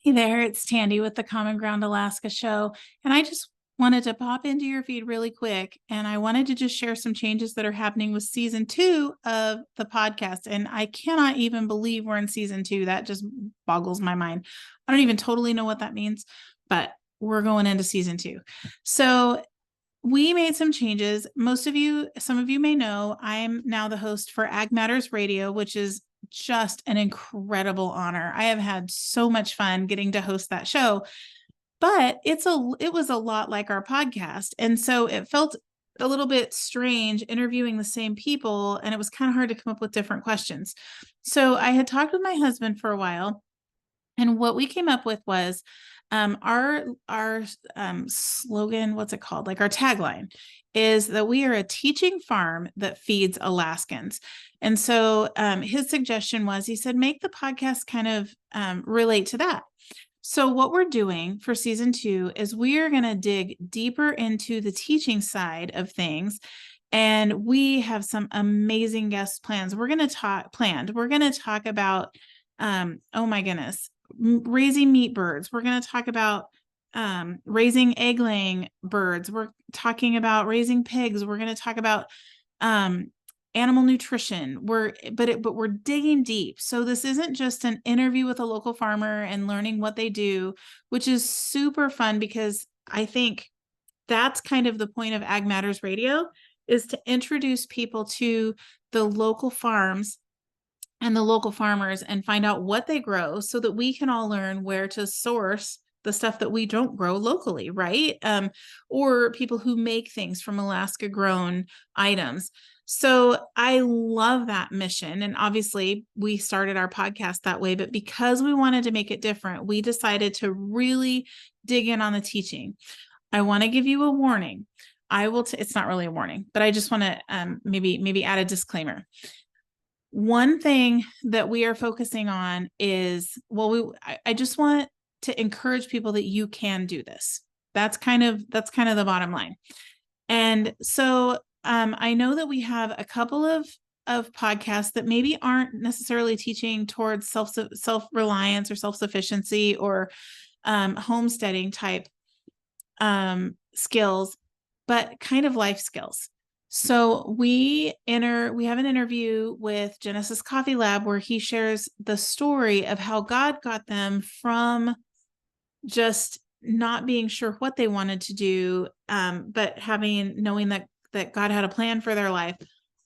Hey there, it's Tandy with the Common Ground Alaska show. And I just wanted to pop into your feed really quick. And I wanted to just share some changes that are happening with season 2 of the podcast. And I cannot even believe we're in season 2. That just boggles my mind. I don't even totally know what that means, but we're going into season 2. So we made some changes. Some of you may know, I'm now the host for Ag Matters Radio, which is just an incredible honor. I have had so much fun getting to host that show, but it was a lot like our podcast. And so it felt a little bit strange interviewing the same people, and it was kind of hard to come up with different questions. So I had talked with my husband for a while, and what we came up with was our slogan, what's it called? Like our tagline is that we are a teaching farm that feeds Alaskans. And so his suggestion was, he said, make the podcast kind of relate to that. So what we're doing for season 2 is we are going to dig deeper into the teaching side of things. And we have some amazing guest plans. We're going to talk about, oh my goodness, raising meat birds. We're going to talk about raising egg-laying birds. We're talking about raising pigs. We're going to talk about animal nutrition. But we're digging deep. So this isn't just an interview with a local farmer and learning what they do, which is super fun, because I think that's kind of the point of Ag Matters Radio, is to introduce people to the local farms and the local farmers and find out what they grow so that we can all learn where to source the stuff that we don't grow locally, right? Or people who make things from Alaska grown items. So I love that mission. And obviously we started our podcast that way, but because we wanted to make it different, we decided to really dig in on the teaching. I want to give you a warning. It's not really a warning, but I just want to maybe add a disclaimer. One thing that we are focusing on is, I just want to encourage people that you can do this. That's kind of the bottom line. And so I know that we have a couple of podcasts that maybe aren't necessarily teaching towards self-reliance or self-sufficiency or homesteading type skills, but kind of life skills. So we have an interview with Genesis Coffee Lab where he shares the story of how God got them from just not being sure what they wanted to do, but knowing that God had a plan for their life,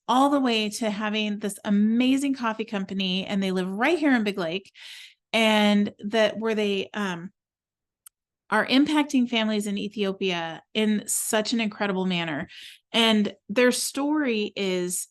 all the way to having this amazing coffee company, and they live right here in Big Lake, and where they are impacting families in Ethiopia in such an incredible manner. And their story is,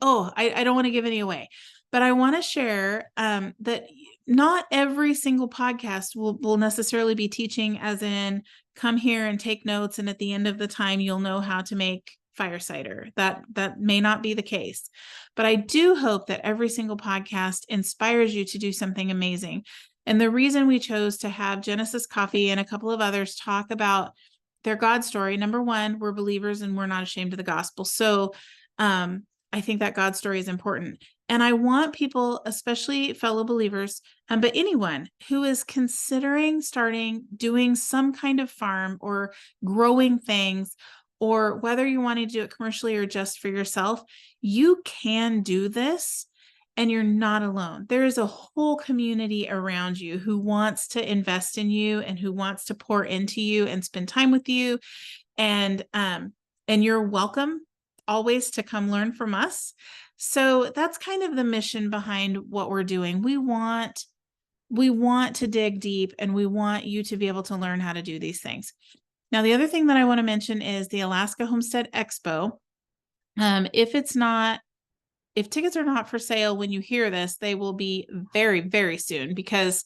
I don't want to give any away, but I want to share that not every single podcast will necessarily be teaching, as in come here and take notes, and at the end of the time, you'll know how to make fire cider. That may not be the case, but I do hope that every single podcast inspires you to do something amazing. And the reason we chose to have Genesis Coffee and a couple of others talk about their God story, number one, we're believers and we're not ashamed of the gospel. So I think that God story is important. And I want people, especially fellow believers, but anyone who is considering doing some kind of farm or growing things, or whether you want to do it commercially or just for yourself, you can do this. And you're not alone. There is a whole community around you who wants to invest in you and who wants to pour into you and spend time with you. And you're welcome always to come learn from us. So that's kind of the mission behind what we're doing. We want to dig deep, and we want you to be able to learn how to do these things. Now, the other thing that I want to mention is the Alaska Homestead Expo. If tickets are not for sale when you hear this, they will be very, very soon, because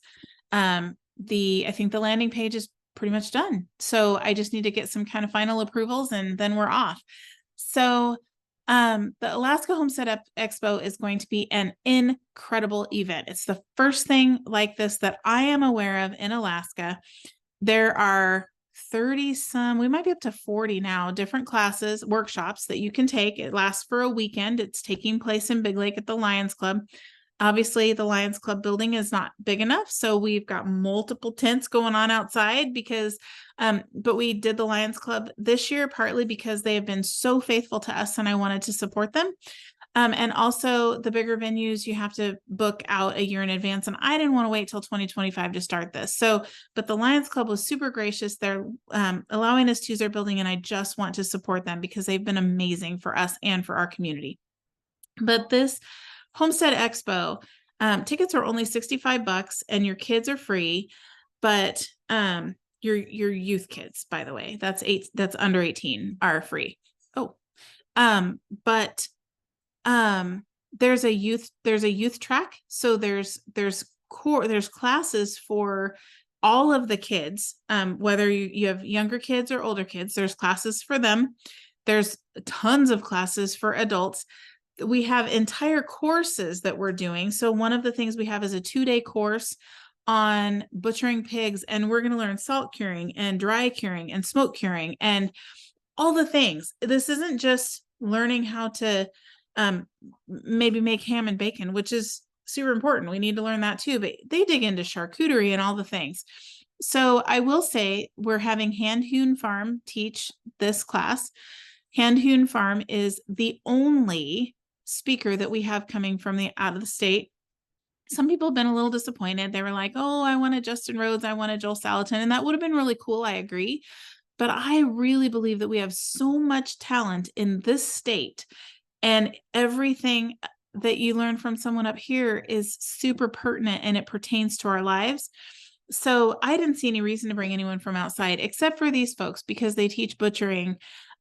I think the landing page is pretty much done. So I just need to get some kind of final approvals, and then we're off. So the Alaska Homestead Expo is going to be an incredible event. It's the first thing like this that I am aware of in Alaska. There are 30 some, we might be up to 40 now, different classes, workshops that you can take. It lasts for a weekend. It's taking place in Big Lake at the Lions Club. Obviously, the Lions Club building is not big enough, so we've got multiple tents going on outside because, but we did the Lions Club this year partly because they have been so faithful to us and I wanted to support them. And also the bigger venues, you have to book out a year in advance. And I didn't want to wait till 2025 to start this. So, but the Lions Club was super gracious. They're allowing us to use their building. And I just want to support them because they've been amazing for us and for our community. But this Homestead Expo, tickets are only $65 and your kids are free, but your youth kids, by the way, that's under 18 are free. Oh, but there's a youth track. So there's classes for all of the kids, whether you have younger kids or older kids, there's classes for them. There's tons of classes for adults. We have entire courses that we're doing. So one of the things we have is a 2-day course on butchering pigs, and we're going to learn salt curing and dry curing and smoke curing and all the things. This isn't just learning how to maybe make ham and bacon, which is super important. We need to learn that too, but they dig into charcuterie and all the things. So I will say we're having Hand Hewn Farm teach this class. Hand Hewn Farm is the only speaker that we have coming from out of the state. Some people have been a little disappointed. They were like, oh, I wanted Justin Rhodes, I wanted Joel Salatin, and that would have been really cool. I agree. But I really believe that we have so much talent in this state, and everything that you learn from someone up here is super pertinent and it pertains to our lives. So I didn't see any reason to bring anyone from outside except for these folks because they teach butchering.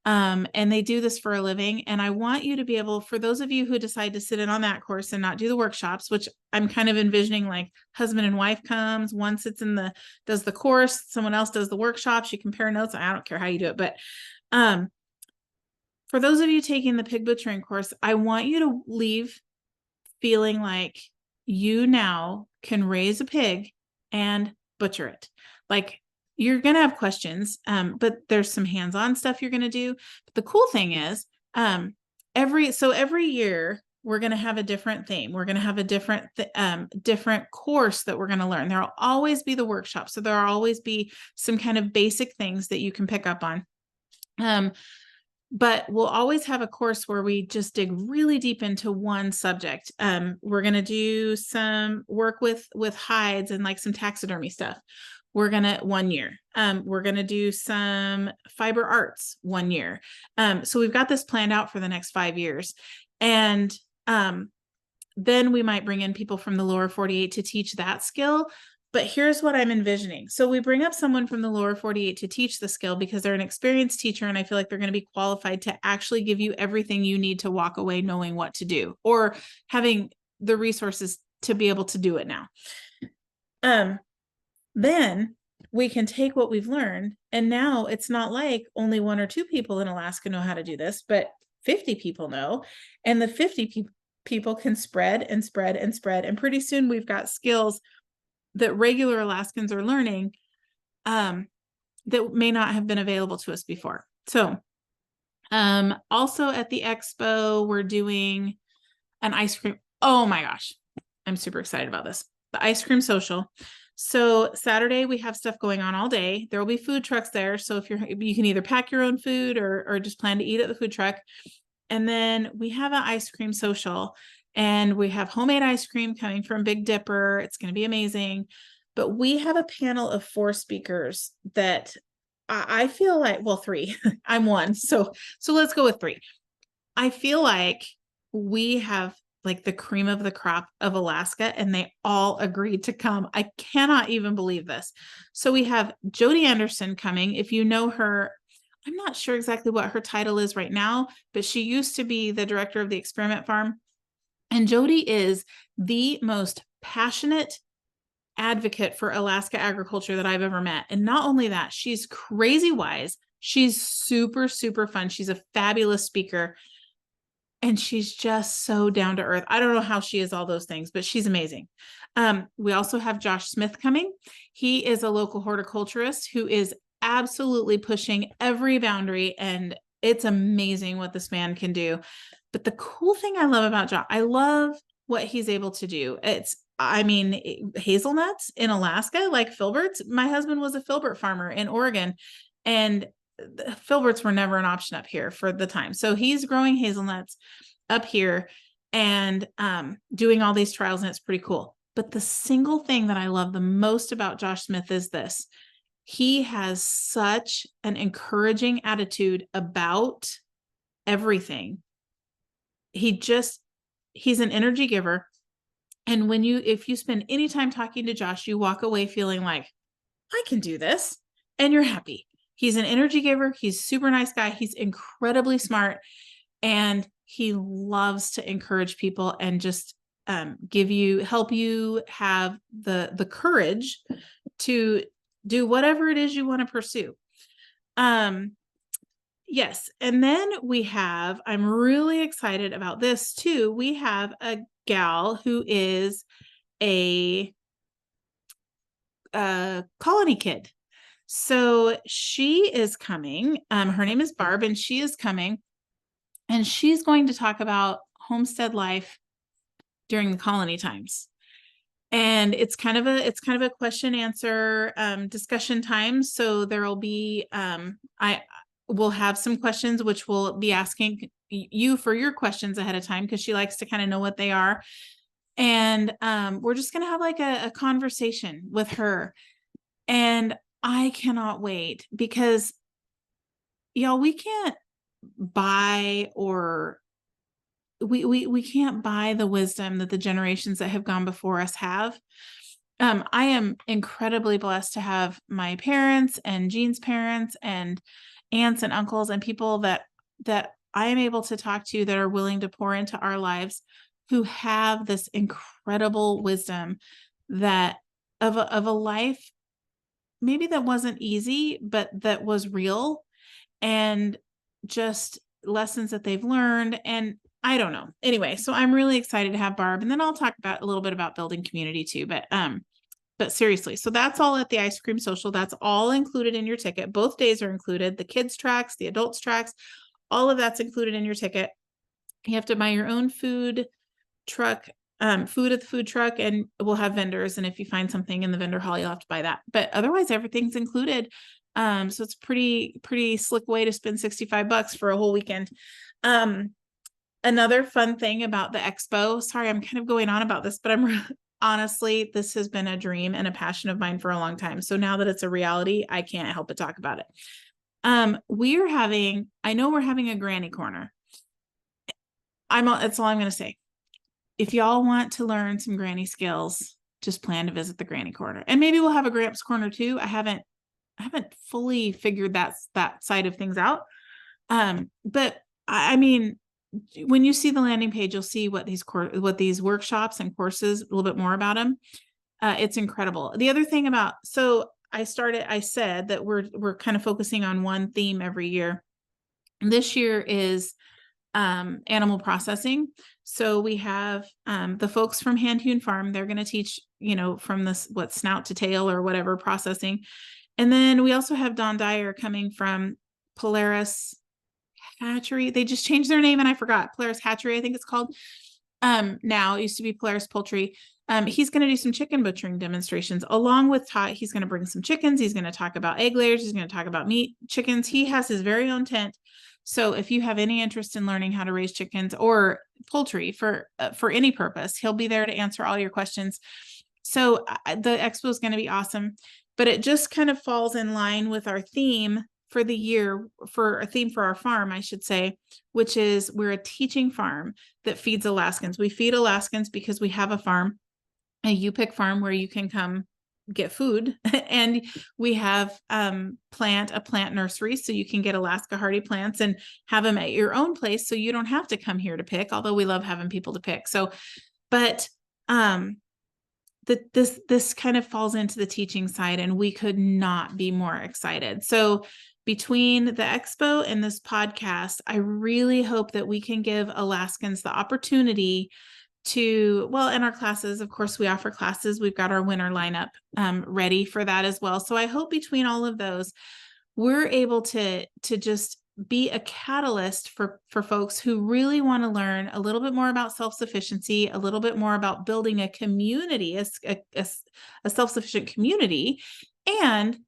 And they do this for a living. And I want you to be able, for those of you who decide to sit in on that course and not do the workshops, which I'm kind of envisioning like husband and wife comes, one sits does the course, someone else does the workshops, you compare notes. I don't care how you do it, but, for those of you taking the pig butchering course, I want you to leave feeling like you now can raise a pig and butcher it. Like, you're going to have questions, but there's some hands-on stuff you're going to do. But the cool thing is, every year we're going to have a different theme. We're going to have a different course that we're going to learn. There'll always be the workshop. So there'll always be some kind of basic things that you can pick up on. But we'll always have a course where we just dig really deep into one subject. We're going to do some work with hides and like some taxidermy stuff. We're going to 1 year. We're going to do some fiber arts 1 year. So we've got this planned out for the next 5 years. And then we might bring in people from the lower 48 to teach that skill. But here's what I'm envisioning. So we bring up someone from the lower 48 to teach the skill because they're an experienced teacher, and I feel like they're going to be qualified to actually give you everything you need to walk away knowing what to do or having the resources to be able to do it now. Then we can take what we've learned, and now it's not like only 1 or 2 people in Alaska know how to do this, but 50 people know, and the 50 people can spread and spread and spread. And pretty soon we've got skills that regular Alaskans are learning that may not have been available to us before. So also at the expo, we're doing an ice cream. Oh my gosh, I'm super excited about this. The ice cream social. So Saturday we have stuff going on all day. There will be food trucks there. So if you can either pack your own food or just plan to eat at the food truck. And then we have an ice cream social. And we have homemade ice cream coming from Big Dipper. It's going to be amazing. But we have a panel of 4 speakers that I feel like, well, 3. I'm one. So let's go with 3. I feel like we have like the cream of the crop of Alaska, and they all agreed to come. I cannot even believe this. So we have Jody Anderson coming. If you know her, I'm not sure exactly what her title is right now, but she used to be the director of the experiment farm. And Jody is the most passionate advocate for Alaska agriculture that I've ever met. And not only that, she's crazy wise. She's super, super fun. She's a fabulous speaker. And she's just so down to earth. I don't know how she is all those things, but she's amazing. We also have Josh Smith coming. He is a local horticulturist who is absolutely pushing every boundary. And it's amazing what this man can do. But the cool thing I love about Josh, I love what he's able to do. Hazelnuts in Alaska, like filberts. My husband was a filbert farmer in Oregon, and the filberts were never an option up here for the time. So he's growing hazelnuts up here and doing all these trials, and it's pretty cool. But the single thing that I love the most about Josh Smith is this. He has such an encouraging attitude about everything. He's an energy giver. And if you spend any time talking to Josh, you walk away feeling like, I can do this, and you're happy. He's an energy giver. He's a super nice guy. He's incredibly smart, and he loves to encourage people and just help you have the courage to do whatever it is you want to pursue. Yes. And then I'm really excited about this too. We have a gal who is a colony kid. So she is coming. Her name is Barb, and she is coming, and she's going to talk about homestead life during the colony times. And it's kind of a question answer discussion time. So there will be we'll have some questions which we'll be asking you for your questions ahead of time, because she likes to kind of know what they are. And we're just gonna have like a conversation with her. And I cannot wait, because y'all, we can't buy the wisdom that the generations that have gone before us have. I am incredibly blessed to have my parents and Jean's parents and aunts and uncles and people that I am able to talk to that are willing to pour into our lives, who have this incredible wisdom that of a life maybe that wasn't easy, but that was real, and just lessons that they've learned. And I don't know. Anyway, so I'm really excited to have Barb, and then I'll talk about a little bit about building community too. But seriously, so that's all at the Ice Cream Social. That's all included in your ticket. Both days are included. The kids tracks, the adults tracks, all of that's included in your ticket. You have to buy your own food truck, food at the food truck, and we'll have vendors. And if you find something in the vendor hall, you'll have to buy that. But otherwise, everything's included. So it's pretty slick way to spend $65 for a whole weekend. Another fun thing about the expo, sorry, I'm kind of going on about this, but honestly, this has been a dream and a passion of mine for a long time. So now that it's a reality, I can't help but talk about it. I know we're having a granny corner. That's all I'm going to say. If y'all want to learn some granny skills, just plan to visit the granny corner, and maybe we'll have a Gramps corner too. I haven't fully figured that side of things out. But I mean, when you see the landing page, you'll see what these workshops and courses, a little bit more about them. It's incredible. The other thing I said that we're kind of focusing on one theme every year. This year is animal processing. So we have the folks from Hand Hewn Farm. They're going to teach, from this, snout to tail or whatever processing. And then we also have Don Dyer coming from Polaris Hatchery. They just changed their name and I forgot. Polaris Hatchery, I think it's called. Now it used to be Polaris Poultry. He's going to do some chicken butchering demonstrations along with he's going to bring some chickens. He's going to talk about egg layers. He's going to talk about meat chickens. He has his very own tent. So if you have any interest in learning how to raise chickens or poultry for any purpose, he'll be there to answer all your questions. So the expo is going to be awesome, but it just kind of falls in line with our theme for the year, for a theme for our farm, I should say, which is we're a teaching farm that feeds Alaskans. We feed Alaskans because we have a farm, a U-Pick farm where you can come get food, and we have a plant nursery, so you can get Alaska hardy plants and have them at your own place, so you don't have to come here to pick, although we love having people to pick. So, but this kind of falls into the teaching side, and we could not be more excited. So between the expo and this podcast, I really hope that we can give Alaskans the opportunity to, in our classes, of course, we offer classes. We've got our winter lineup ready for that as well. So I hope between all of those, we're able to just be a catalyst for folks who really want to learn a little bit more about self-sufficiency, a little bit more about building a community, a self-sufficient community, and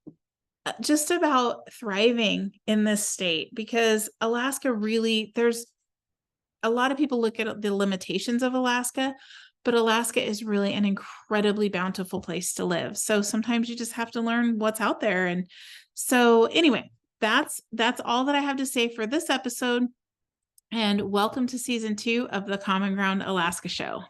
just about thriving in this state, because Alaska really, there's a lot of people look at the limitations of Alaska, but Alaska is really an incredibly bountiful place to live. So sometimes you just have to learn what's out there. And so anyway, that's all that I have to say for this episode. And welcome to season 2 of the Common Ground Alaska Show.